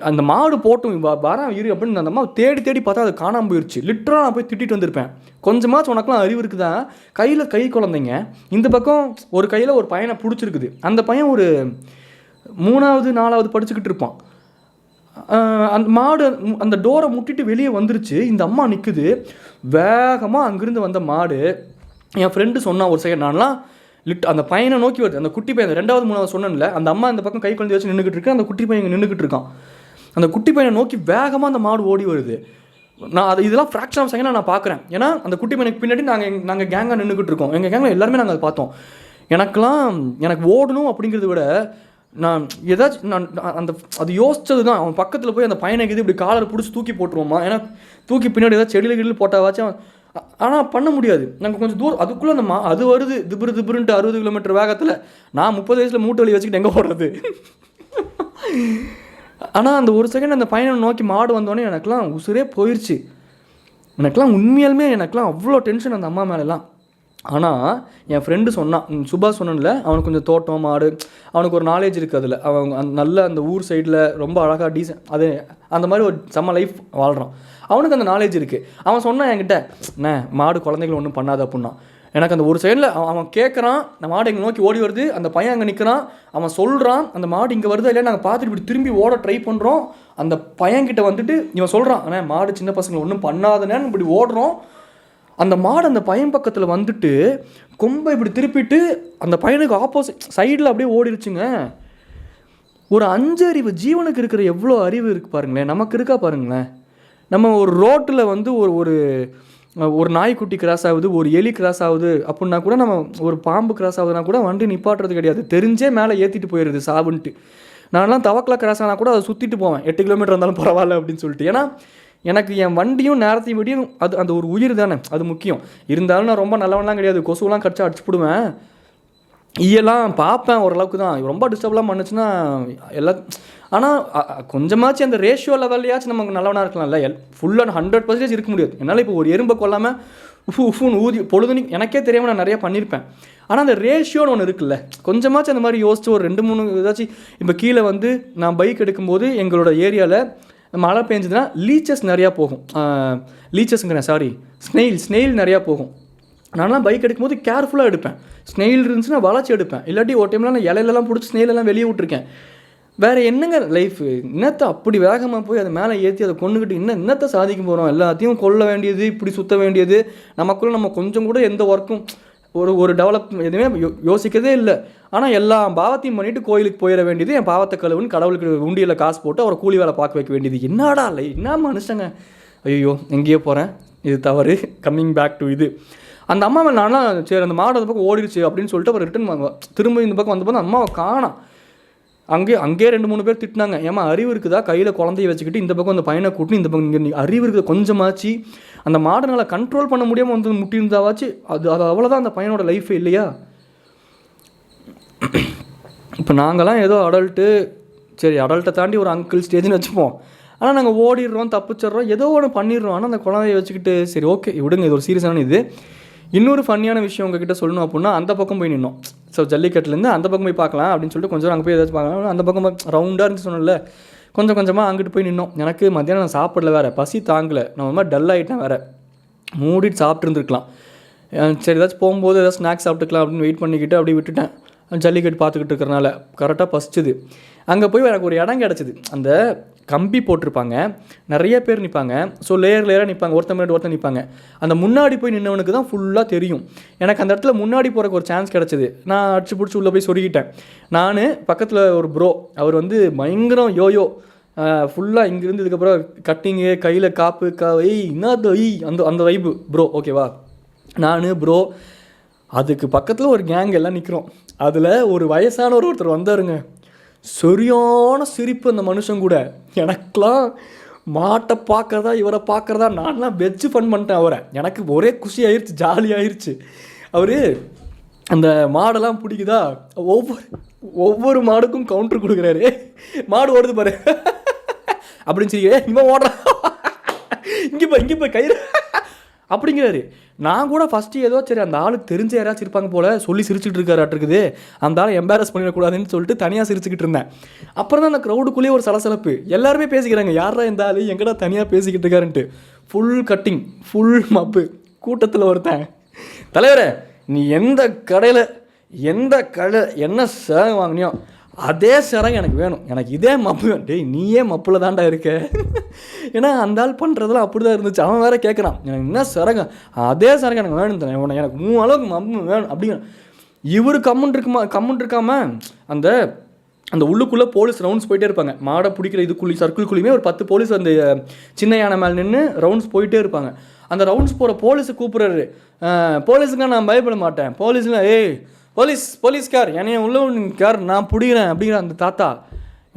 அந்த மாடு போட்டும் வரேன் இரு அப்படின்னு அந்த அம்மா தேடி தேடி பார்த்தா அது காணாமல் போயிடுச்சு. லிட்டராக நான் போய் திட்டிட்டு வந்திருப்பேன். கொஞ்சமாச்சும் உனக்குலாம் அறிவு இருக்குதா? கையில் கை குழந்தைங்க, இந்த பக்கம் ஒரு கையில் ஒரு பையனை பிடிச்சிருக்குது. அந்த பையன் ஒரு 3வது 4வது படிச்சுக்கிட்டு இருப்பான். அந்த மாடு அந்த டோரை முட்டிட்டு வெளியே வந்துருச்சு. இந்த அம்மா நிற்குது வேகமாக. அங்கேருந்து வந்த மாடு, என் ஃப்ரெண்டு சொன்னான் ஒரு செகண்ட், நான்லாம் அந்த பையனை நோக்கி வருது. அந்த குட்டி பையன் 2வது 3வது சொன்னேன்ல, அந்த அம்மா அந்த பக்கம் கை குழந்தை வச்சு நின்றுக்கிட்டு இருக்கு, அந்த குட்டி பையன் இங்கே நின்றுக்கிட்டு இருக்கான். அந்த குட்டி பையனை நோக்கி வேகமாக அந்த மாடு ஓடி வருது. நான் இதெல்லாம் ஃப்ராக்ஷன் ஆஃப் செகண்டாக நான் பார்க்குறேன். ஏன்னா அந்த குட்டி பையனுக்கு பின்னாடி நாங்கள் கேங்காக நின்றுக்கிட்டு இருக்கோம். எங்கள் கேங்கில் எல்லாருமே நாங்கள் அதை பார்த்தோம். எனக்கு ஓடணும் அப்படிங்கிறத விட நான் ஏதாச்சும் அது யோசிச்சது தான். அவன் பக்கத்தில் போய் அந்த பையனுக்கு இது இப்படி காலரை பிடிச்சி தூக்கி போட்டுருவோமா, ஏன்னா தூக்கி பின்னாடி ஏதாவது செடியில் போட்டாவாச்சும். ஆனால் பண்ண முடியாது. நாங்கள் கொஞ்சம் தூரம் அதுக்குள்ளே அந்த அது வருது திபுருன்ட்டு 60 கிலோமீட்டர் வேகத்தில். நான் 30 வயசில் மூட்டை வலி வச்சுக்கிட்டு எங்கே ஓடுறது? ஆனால் அந்த ஒரு செகண்ட் அந்த பையனை நோக்கி மாடு வந்தோடனே எனக்குலாம் உசுரே போயிடுச்சு. எனக்குலாம் உண்மையாலுமே எனக்குலாம் அவ்வளோ டென்ஷன் அந்த அம்மா மேலெலாம். ஆனால் என் ஃப்ரெண்டு சொன்னான், சுபாஷ் சொன்னல, அவனுக்கு கொஞ்சம் தோட்டம் மாடு, அவனுக்கு ஒரு நாலேஜ் இருக்குது அதில். அவன் நல்ல அந்த ஊர் சைடில் ரொம்ப அழகாக டீசன்ட், அது அந்த மாதிரி ஒரு செம்ம லைஃப் வாழ்கிறான். அவனுக்கு அந்த நாலேஜ் இருக்குது. அவன் சொன்னான் என்கிட்ட, அண்ணே மாடு குழந்தைகள் ஒன்றும் பண்ணாது அப்படின்னா. எனக்கு அந்த ஒரு சைடில் அவன் கேட்குறான், அந்த மாடு எங்கே நோக்கி ஓடி வருது, அந்த பையன் அங்கே நிற்கிறான், அவன் சொல்கிறான் அந்த மாடு இங்கே வருதா இல்லையா, நாங்கள் பார்த்துட்டு இப்படி திரும்பி ஓட ட்ரை பண்ணுறோம். அந்த பையன்கிட்ட வந்துட்டு இவன் சொல்கிறான், அண்ணே மாடு சின்ன பசங்களை ஒன்றும் பண்ணாதுன்னு இப்படி ஓடுறோம். அந்த மாடு அந்த பையன் பக்கத்தில் வந்துட்டு கொம்பை இப்படி திருப்பிட்டு அந்த பையனுக்கு ஆப்போசிட் சைடில் அப்படியே ஓடிடுச்சுங்க. ஒரு 5 அறிவு ஜீவனுக்கு இருக்கிற எவ்வளோ அறிவு இருக்குது பாருங்களேன், நமக்கு இருக்கா பாருங்களேன். நம்ம ஒரு ரோட்டில் வந்து ஒரு நாய்க்குட்டி கிராஸ் ஆகுது, ஒரு எலி கிராஸ் ஆகுது அப்படின்னா கூட, நம்ம ஒரு பாம்பு கிராஸ் ஆகுதுன்னா கூட வண்டி நிப்பாட்டுறது கிடையாது, தெரிஞ்சே மேலே ஏற்றிட்டு போயிடுது சாவுன்ட்டு. நான்லாம் தவக்கில் கிராஸ் ஆனால் கூட அதை சுற்றிட்டு போவேன், 8 கிலோமீட்டர் இருந்தாலும் பரவாயில்ல அப்படின்னு சொல்லிட்டு. ஏன்னா எனக்கு என் வண்டியும் நேரத்தையும் விடியும் அந்த ஒரு உயிர் தானே, அது முக்கியம். இருந்தாலும் நான் ரொம்ப நல்லவன்லாம் கிடையாது, கொசுவெலாம் கடிச்சா அடிச்சுப்பிடுவேன். ஈயெல்லாம் பார்ப்பேன் ஓரளவுக்கு தான், ரொம்ப டிஸ்டர்ப்லாம் பண்ணுச்சுன்னா எல்லாம். ஆனால் கொஞ்சமாச்சு அந்த ரேஷியோ லெவல்லையாச்சும் நமக்கு நல்லவனாக இருக்கலாம்ல. ஃபுல்லாக 100% இருக்க முடியாது என்னால். இப்போ ஒரு எறும்பை கொள்ளாமல் உஃப்னு ஊதி பொழுதுனி எனக்கே தெரியாமல் நான் நிறையா பண்ணியிருப்பேன். ஆனால் அந்த ரேஷியோன்னு ஒன்று இருக்குல்ல, கொஞ்சமாச்சும் அந்த மாதிரி யோசிச்சு ஒரு 2-3 ஏதாச்சும். இப்போ கீழே வந்து நான் பைக் எடுக்கும்போது எங்களோட ஏரியாவில் மழை பெஞ்சதுன்னா லீச்சஸ் நிறையா போகும், ஸ்னெயில் நிறையா போகும். நான்லாம் பைக் எடுக்கும்போது கேர்ஃபுல்லாக எடுப்பேன். ஸ்னெயில் இருந்துச்சுன்னா வளைச்சி எடுப்பேன், இல்லாட்டி ஒரு டைம்லாம் நான் இலையிலலாம் பிடிச்சி ஸ்னெயிலெல்லாம் வெளியே விட்டுருக்கேன். வேறு என்னங்க லைஃப், இன்னத்தை அப்படி வேகமாக போய் அதை மேலே ஏற்றி அதை கொண்டுக்கிட்டு இன்னத்தை சாதிக்க போகிறோம்? எல்லாத்தையும் கொல்ல வேண்டியது, இப்படி சுற்ற வேண்டியது. நமக்குள்ளே நம்ம கொஞ்சம் கூட எந்த ஒர்க்கும் ஒரு டெவலப் எதுவுமே யோசிக்கிறதே இல்லை. ஆனால் எல்லா பாவத்தையும் பண்ணிவிட்டு கோயிலுக்கு போயிட வேண்டியது, என் பாவத்தை கழுவுன்னு கடவுளுக்கு உண்டியில் காசு போட்டு அவரை கூலி வேலை பார்க்க வைக்க வேண்டியது. என்னடா இல்லை, என்ன மனுஷங்க. ஐயோ எங்கேயோ போகிறேன், இது தவறு. கம்மிங் பேக் டு இது, அந்த அம்மா மேலே நான்லாம் சரி அந்த மாடு அந்த பக்கம் ஓடிடுச்சு அப்படின்னு சொல்லிட்டு அவர் ரிட்டன் திரும்ப இந்த பக்கம் வந்தபோது அம்மாவை காணோம். அங்கேயே 2-3 பேர் திட்டினாங்க, ஏமா அறிவு இருக்குதா, கையில் குழந்தைய வச்சுக்கிட்டு இந்த பக்கம் அந்த பையனை கூட்டி இந்த பக்கம் இங்கே அறிவு இருக்குது கொஞ்சமாச்சு, அந்த மாடுனால கண்ட்ரோல் பண்ண முடியாமல் வந்து முட்டியிருந்தாவாச்சு, அது அவ்வளோதான் அந்த பையனோட லைஃபே இல்லையா? இப்போ நாங்கள்லாம் ஏதோ அடல்ட்டு, சரி அடல்ட்டை தாண்டி ஒரு அங்கிள் ஸ்டேஜ்னு வச்சுப்போம். ஆனால் நாங்கள் ஓடிடுறோம், தப்பிச்சிட்றோம், ஏதோ ஒன்று பண்ணிடுறோம். ஆனால் அந்த குழந்தைய வச்சுக்கிட்டு சரி ஓகே விடுங்க, இது ஒரு சீரியஸான இது. இன்னொரு ஃபன்னியான விஷயம் உங்ககிட்ட சொல்லணும் அப்படின்னா, அந்த பக்கம் போய் நின்னோம். ஸோ ஜல்லிக்கட்டுலேருந்து அந்த பக்கம் போய் பார்க்கலாம் அப்படின்னு சொல்லிட்டு கொஞ்சம் அங்கே போய் ஏதாச்சும் பார்க்கலாம். அந்த பக்கம் ரவுண்டாக இருந்துச்சு சொன்னல, கொஞ்சம் கொஞ்சமாக அங்கிட்டு போய் நின்னோம். எனக்கு மத்தியானம் நான் சாப்பிடல, வேறு பசி தாங்கலை, நான் மாதிரி டல் ஆகிட்டேன், வேறு மூடிட்டு சாப்பிட்ருந்துருக்கலாம். சரி ஏதாச்சும் போகும்போது ஏதாச்சும் ஸ்நாக்ஸ் சாப்பிட்டுக்கலாம் அப்படின்னு வெயிட் பண்ணிக்கிட்டு அப்படியே விட்டுட்டேன். ஜல்லிக்கட்டு பார்த்துக்கிட்டு இருக்கிறனால கரெக்டாக பசிச்சுது. அங்கே போய் எனக்கு ஒரு இடம் கிடச்சிது. அந்த கம்பி போட்டிருப்பாங்க, நிறைய பேர் நிற்பாங்க. ஸோ லேயராக நிற்பாங்க, ஒருத்தர் நிற்பாங்க. அந்த முன்னாடி போய் நின்றவனுக்கு தான் ஃபுல்லாக தெரியும். எனக்கு அந்த இடத்துல முன்னாடி போகிறக்கு ஒரு சான்ஸ் கிடச்சிது. நான் அடிச்சு பிடிச்சி உள்ளே போய் சொருகிட்டேன். நான் பக்கத்தில் ஒரு ப்ரோ, அவர் வந்து பயங்கரம் யோயோ ஃபுல்லாக இங்கேருந்து இதுக்கப்புறம் கட்டிங்கு, கையில் காப்பு என்னது அந்த அந்த வைப்பு ப்ரோ, ஓகேவா. நான் ப்ரோ, அதுக்கு பக்கத்தில் ஒரு கேங் எல்லாம் நிற்கிறோம். அதில் ஒரு வயசானவர் ஒருத்தர் வந்தாருங்க. சரியான சிரிப்பு அந்த மனுஷன் கூட. எனக்கெலாம் மாட்டை பார்க்குறதா இவரை பார்க்குறதா, நான்லாம் வெஜ்ஜு ஃபன் பண்ணிட்டேன் அவரை. எனக்கு ஒரே குஷி ஆயிடுச்சு, ஜாலி ஆயிடுச்சு. அவர் அந்த மாடெல்லாம் பிடிக்குதா, ஒவ்வொரு மாடுக்கும் கவுண்டர் கொடுக்குறாரு. மாடு ஓடுது பாரு அப்படின்னு சொல்லி, இவன் ஓடுறான், இங்கே போய் கயிறு அப்படிங்கிறாரு. நான் கூட ஃபஸ்ட்டு ஏதோ சரி அந்த ஆளுக்கு தெரிஞ்ச யாராச்சும் இருப்பாங்க போல் சொல்லி சிரிச்சுட்டு இருக்காராட்டிருக்குது, அந்த ஆளை எம்பாரஸ் பண்ணிடக்கூடாதுன்னு சொல்லிட்டு தனியாக சிரிச்சுக்கிட்டு இருந்தேன். அப்புறம் தான் அந்த க்ரௌடுக்குள்ளேயே ஒரு சலசலப்பு, எல்லாருமே பேசிக்கிறாங்க, யாரா இந்த ஆள் எங்கடா தனியாக பேசிக்கிட்டு இருக்காருன்ட்டு. ஃபுல் கட்டிங், ஃபுல் மப்பு. கூட்டத்தில் ஒருத்தன், தலைவரே நீ எந்த கடையில் என்ன சேவை வாங்கினியோ அதே சரங்க எனக்கு வேணும், எனக்கு இதே மப்பு. டேய் நீயே மப்பில் தாண்டா இருக்க. ஏன்னா அந்த ஆள் பண்ணுறதுலாம் அப்படி தான் இருந்துச்சு. அவன் வேறு கேட்குறான், எனக்கு என்ன சரங்க அதே சரங்க எனக்கு வேணும் தானே, உனக்கு எனக்கு 3 அளவுக்கு மப்பு வேணும் அப்படிங்கிற. இவர் கம்முன் இருக்காமல் அந்த அந்த உள்ளுக்குள்ளே போலீஸ் ரவுண்ட்ஸ் போயிட்டே இருப்பாங்க. மாடை பிடிக்கிற சர்க்கிள்குள்ளேயுமே ஒரு 10 போலீஸ் அந்த சின்ன யானை மேலே நின்று ரவுண்ட்ஸ் போயிட்டே இருப்பாங்க. அந்த ரவுண்ட்ஸ் போகிற போலீஸை கூப்பிட்றாரு. போலீஸுக்காக நான் பயப்பட மாட்டேன், போலீஸ்லாம் போலீஸ்கார் என்னைய உள்ள கார் நான் பிடிக்கிறேன் அப்படிங்கிற அந்த தாத்தா.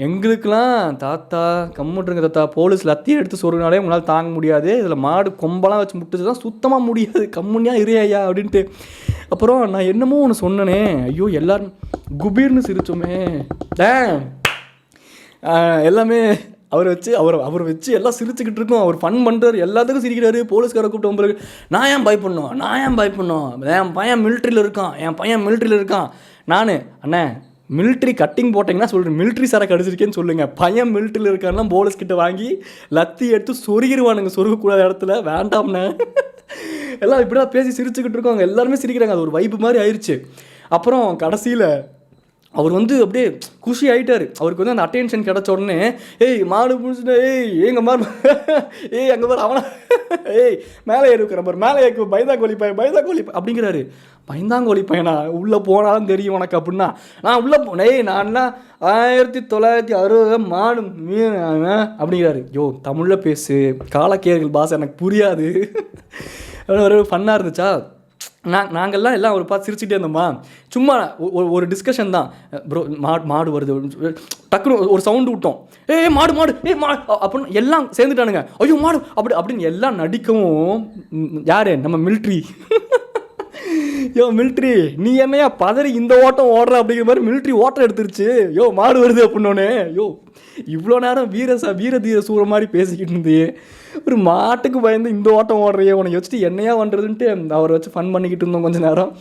எங்களுக்கெல்லாம் தாத்தா கம்முட்டுருங்க தாத்தா, போலீஸ் லத்தியை எடுத்து சொருனாலே உங்களால் தாங்க முடியாது, இதில் மாடு கொம்பெல்லாம் வச்சு முட்டுச்சுதான் சுத்தமாக முடியாது, கம்முனியா இறையா அப்படின்ட்டு. அப்புறம் நான் என்னமோ ஒன்று சொன்னனே, ஐயோ எல்லாரும் குபீர்னு சிரிச்சோமே. எல்லாமே அவர் வச்சு எல்லாம் சிரிச்சுக்கிட்டு இருக்கோம். அவர் ஃபன் பண்ணுறாரு, எல்லாத்துக்கும் சிரிக்கிறாரு. போலீஸ்காரை கூப்பிட்டு உங்களுக்கு நான் ஏன் பயப்படணும், என் பையன் மிலிட்ரியில் இருக்கான். நான் அண்ணே மிலிட்ரி கட்டிங் போட்டிங்கன்னா சொல்கிறேன், மிலிட்ரி சரக்கு அடிச்சிருக்கேன்னு சொல்லுங்கள். பையன் மிலிட்ரியில் இருக்கான்னா போலீஸ்கிட்ட வாங்கி லத்தி எடுத்து சொருகிடுவானுங்க, சொருகக்கூடாத இடத்துல, வேண்டாம்ண்ணே. எல்லாம் இப்படி தான் பேசி சிரிச்சுக்கிட்டு இருக்கோம். எல்லாருமே சிரிக்கிறாங்க, அது ஒரு வைப்பு மாதிரி ஆயிடுச்சு. அப்புறம் கடைசியில் அவர் வந்து அப்படியே குஷி ஆகிட்டார். அவருக்கு வந்து அந்த அட்டென்ஷன் கிடச்ச உடனே, மாடு பிடிச்சிட்டு எங்கள் மாடு அங்கே பாரு அவனை மேலே ஏறுக்கிற பாரு, மேலே ஏற்க பைந்தாங்கோலி பையன் அப்படிங்கிறாரு. பைந்தாங்கோலி பையனா, உள்ளே போனாலும் தெரியும் உனக்கு அப்படின்னா. நான் உள்ளே போனேன், நான்லாம் 1960 மாடு மீன் அப்படிங்கிறாரு. தமிழில் பேசு, காலக்கேர்கள் பாசை எனக்கு புரியாது. ஒரு ஃபன்னாக இருந்துச்சா. நாங்கள்லாம் எல்லாம் ஒரு பார்த்து சிரிச்சுட்டே இருந்தோம்மா. சும்மா ஒரு டிஸ்கஷன் தான். ப்ரோ மாடு வருது, டக்குன்னு ஒரு சவுண்டு விட்டோம், மாடு மாடு அப்படின்னு எல்லாம் சேர்ந்துட்டானுங்க. ஐயோ மாடு அப்படின்னு எல்லாம் நடிக்கவும். யார்? நம்ம மிலிட்ரி. மிலிட்ரி நீ என்னையா பதறி இந்த ஓட்டம் ஓடுற அப்படிங்கிற மாதிரி மிலிட்ரி ஓட்டம் எடுத்துருச்சு. மாடு வருது அப்படின்னோடனே, இவ்வளோ நேரம் வீர தீர சூற மாதிரி பேசிக்கிட்டு இருந்தே, ஒரு மாட்டுக்கு பயந்து இந்த ஓட்டம் ஓடுறையே, உனக்கு வச்சுட்டு என்னையா பண்ணுறதுன்ட்டு அவரை வச்சு ஃபன் பண்ணிக்கிட்டு இருந்தோம் கொஞ்சம் நேரம்.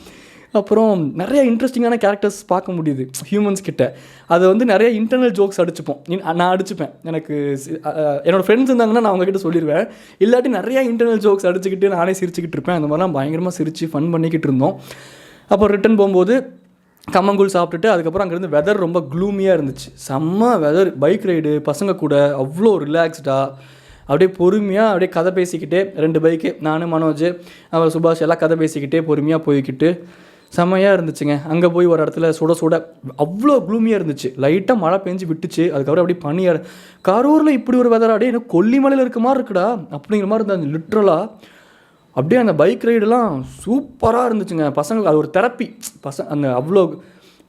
அப்புறம் நிறைய இன்ட்ரெஸ்டிங்கான கேரக்டர்ஸ் பார்க்க முடியுது ஹியூமன்ஸ் கிட்ட. அதை வந்து நிறைய இன்டர்னல் ஜோக்ஸ் அடிச்சுப்போம். நான் அடிச்சுப்பேன். எனக்கு என்னோடய ஃப்ரெண்ட்ஸ் இருந்தாங்கன்னா நான் அவங்ககிட்ட சொல்லிடுவேன். இல்லாட்டி நிறையா இன்டர்னல் ஜோக்ஸ் அடிச்சுக்கிட்டு நானே சிரிச்சுக்கிட்டு இருப்பேன். அந்த மாதிரிலாம் பயங்கரமாக சிரித்து ஃபன் பண்ணிக்கிட்டு இருந்தோம். அப்புறம் ரிட்டன் போகும்போது கம்மங்கூழ் சாப்பிட்டுட்டு அதுக்கப்புறம் அங்கேருந்து வெதர் ரொம்ப க்ளூமியாக இருந்துச்சு. செம்ம வெதர். பைக் ரைடு பசங்க கூட அவ்வளோ ரிலாக்ஸ்டாக அப்படியே பொறுமையாக அப்படியே கதை பேசிக்கிட்டே, 2 பைக்கு, நான் மனோஜ் அவர் சுபாஷ் எல்லாம் கதை பேசிக்கிட்டே பொறுமையாக போய்கிட்டு செம்மையாக இருந்துச்சுங்க. அங்கே போய் ஒரு இடத்துல சுட அவ்வளோ க்ளூமியாக இருந்துச்சு. லைட்டாக மழை பெஞ்சு விட்டுச்சு. அதுக்கப்புறம் அப்படியே பனியாக. கரூரில் இப்படி ஒரு வெதர் அப்படியே எனக்கு கொல்லிமலையில் இருக்க மாதிரி இருக்குடா அப்படிங்கிற மாதிரி இருந்தாங்க லிட்ரலாக. அப்படியே அந்த பைக் ரைடெலாம் சூப்பராக இருந்துச்சுங்க. பசங்களுக்கு அது ஒரு தெரப்பி. அந்த அவ்வளோ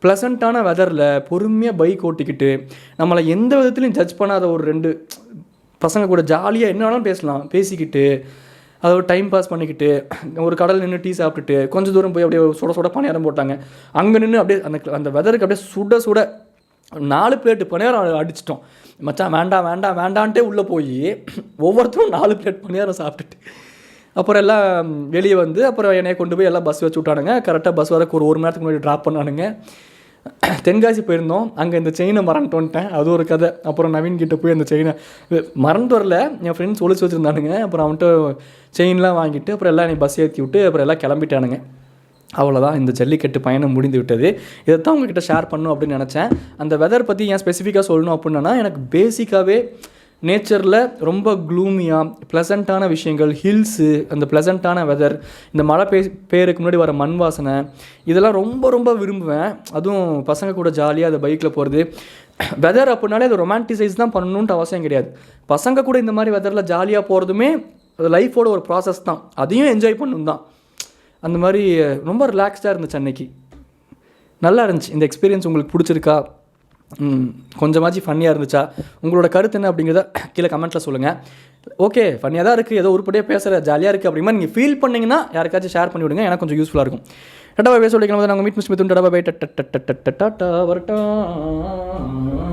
ப்ளசண்ட்டான வெதரில் பொறுமையாக பைக் ஓட்டிக்கிட்டு நம்மளை எந்த விதத்துலையும் ஜட்ஜ் பண்ணாத ஒரு 2 பசங்க கூட ஜாலியாக என்ன வேணாலும் பேசிக்கிட்டு அதை ஒரு டைம் பாஸ் பண்ணிக்கிட்டு ஒரு கடல் நின்று டீ சாப்பிட்டுட்டு கொஞ்சம் தூரம் போய் அப்படியே சுட பணியாரம் போட்டாங்க. அங்கே நின்று அப்படியே அந்த வெதருக்கு அப்படியே சுட 4 பிளேட்டு பணியாரம் அடிச்சிட்டோம். மச்சான் வேண்டான்ட்டே உள்ளே போய் ஒவ்வொருத்தரும் 4 பிளேட் பணியாரம் சாப்பிட்டுட்டு அப்புறம் எல்லாம் வெளியே வந்து அப்புறம் என்னைய கொண்டு போய் எல்லாம் பஸ் வச்சு விட்டானுங்க. கரெக்டாக பஸ் வரக்கு ஒரு மணி நேரத்துக்கு முன்னாடி ட்ராப் பண்ணானுங்க. தென்காசி போயிருந்தோம். அங்கே இந்த செயினை மறந்துட்டு வந்துட்டேன். அது ஒரு கதை. அப்புறம் நவீன் கிட்டே போய் அந்த செயினை மறந்து வரல, என் ஃப்ரெண்ட்ஸ் ஒழிச்சு வச்சுருந்தானுங்க. அப்புறம் அவன்கிட்ட செயின்லாம் வாங்கிட்டு அப்புறம் எல்லாம் என்னை பஸ் ஏற்றி விட்டு அப்புறம் எல்லாம் கிளம்பிட்டானுங்க. அவ்வளோதான், இந்த ஜல்லிக்கட்டு பயணம் முடிந்து விட்டது. இதை தான் உங்ககிட்ட ஷேர் பண்ணணும் அப்படின்னு நினச்சேன். அந்த வெதர் பற்றி ஏன் ஸ்பெசிஃபிக்காக சொல்லணும் அப்படின்னா, எனக்கு பேசிக்காகவே நேச்சரில் ரொம்ப க்ளூமியாக ப்ளசண்ட்டான விஷயங்கள், ஹில்ஸு, அந்த ப்ளசண்ட்டான வெதர், இந்த மழை பெய்யறதுக்கு முன்னாடி வர மண் வாசனை, இதெல்லாம் ரொம்ப ரொம்ப விரும்புவேன். அதுவும் பசங்க கூட ஜாலியாக அதை பைக்கில் போகிறது. வெதர் அப்படின்னாலே அது ரொமான்டிசைஸ் தான் பண்ணணுன்ட்டு அவசியம் கிடையாது. பசங்க கூட இந்த மாதிரி வெதரில் ஜாலியாக போகிறதுமே அது லைஃபோட ஒரு ப்ராசஸ் தான். அதையும் என்ஜாய் பண்ணணும் தான். அந்த மாதிரி ரொம்ப ரிலாக்ஸ்டாக இருந்துச்சு அன்னைக்கு. நல்லா இருந்துச்சு. இந்த எக்ஸ்பீரியன்ஸ் உங்களுக்கு பிடிச்சிருக்கா? கொஞ்சமாச்சு ஃபன்னியாக இருந்துச்சா? உங்களோட கருத்து என்ன அப்படிங்கிறத கீழே கமெண்ட்டில் சொல்லுங்கள். ஓகே, ஃபன்னியாக தான் இருக்குது, ஏதோ உருப்படியாக பேசுகிற, ஜாலியாக இருக்குது அப்படிமா நீங்கள் ஃபீல் பண்ணிங்கன்னா யாருக்காச்சும் ஷேர் பண்ணி விடுங்க. எனக்கு கொஞ்சம் யூஸ்ஃபுல்லாக இருக்கும். டடா பை சொல்லிக்கலாம். நாங்கள் மீட் மிஸ்டர் மிதுன். டடா பை. டாட்டா வரட்டும்.